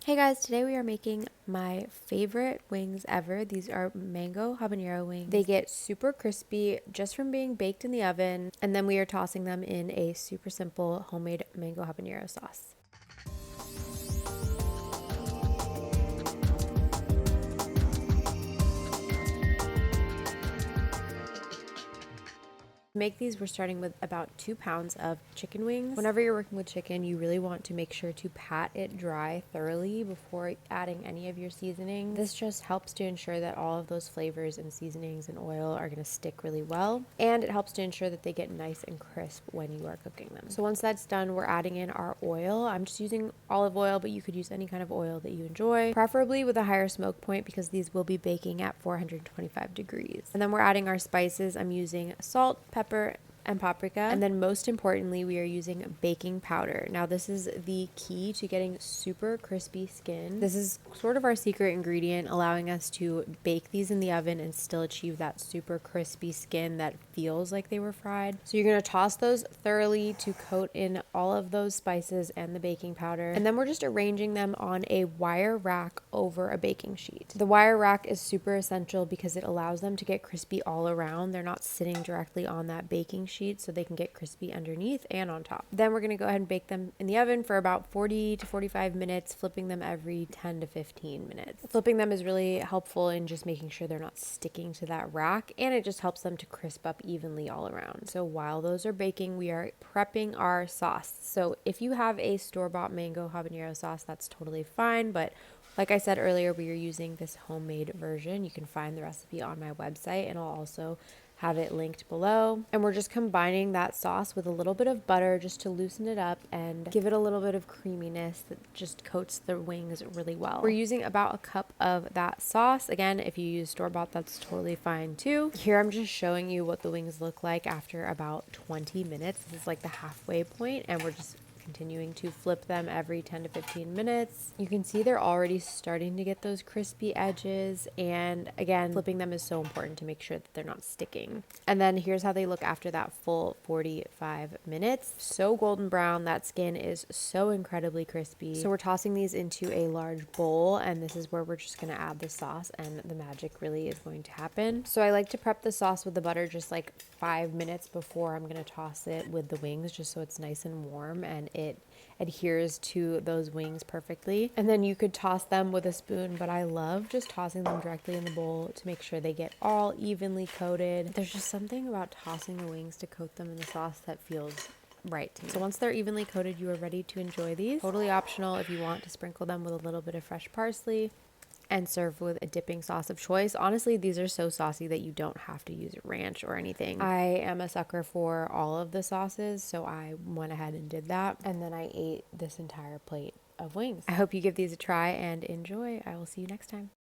Hey guys, today we are making my favorite wings ever. These are mango habanero wings. They get super crispy just from being baked in the oven, and then we are tossing them in a super simple homemade mango habanero sauce. To make these, we're starting with about 2 pounds of chicken wings. Whenever you're working with chicken, you really want to make sure to pat it dry thoroughly before adding any of your seasoning. This just helps to ensure that all of those flavors and seasonings and oil are going to stick really well, and it helps to ensure that they get nice and crisp when you are cooking them. So once that's done, we're adding in our oil. I'm just using olive oil, but you could use any kind of oil that you enjoy, preferably with a higher smoke point because these will be baking at 425 degrees. And then we're adding our spices. I'm using salt, pepper, and paprika, and then most importantly we are using baking powder. Now this is the key to getting super crispy skin. This is sort of our secret ingredient, allowing us to bake these in the oven and still achieve that super crispy skin that feels like they were fried. So you're going to toss those thoroughly to coat in all of those spices and the baking powder, and then we're just arranging them on a wire rack over a baking sheet. The wire rack is super essential because it allows them to get crispy all around. They're not sitting directly on that baking sheet, so they can get crispy underneath and on top. Then we're going to go ahead and bake them in the oven for about 40 to 45 minutes, flipping them every 10 to 15 minutes. Flipping them is really helpful in just making sure they're not sticking to that rack, and it just helps them to crisp up evenly all around. So while those are baking, we are prepping our sauce. So if you have a store-bought mango habanero sauce, that's totally fine, but like I said earlier, we are using this homemade version. You can find the recipe on my website, and I'll also have it linked below. And we're just combining that sauce with a little bit of butter just to loosen it up and give it a little bit of creaminess that just coats the wings really well. We're using about a cup of that sauce. Again, if you use store-bought, that's totally fine too. Here I'm just showing you what the wings look like after about 20 minutes. This is like the halfway point, and we're just continuing to flip them every 10 to 15 minutes. You can see they're already starting to get those crispy edges, and again, flipping them is so important to make sure that they're not sticking. And then here's how they look after that full 45 minutes. So golden brown, that skin is so incredibly crispy. So we're tossing these into a large bowl, and this is where we're just going to add the sauce, and the magic really is going to happen. So I like to prep the sauce with the butter just like 5 minutes before I'm going to toss it with the wings, just so it's nice and warm and it adheres to those wings perfectly. And then you could toss them with a spoon, but I love just tossing them directly in the bowl to make sure they get all evenly coated. There's just something about tossing the wings to coat them in the sauce that feels right to me. So once they're evenly coated, you are ready to enjoy these. Totally optional if you want to sprinkle them with a little bit of fresh parsley and serve with a dipping sauce of choice. Honestly, these are so saucy that you don't have to use ranch or anything. I am a sucker for all of the sauces, so I went ahead and did that, and then I ate this entire plate of wings. I hope you give these a try and enjoy. I will see you next time.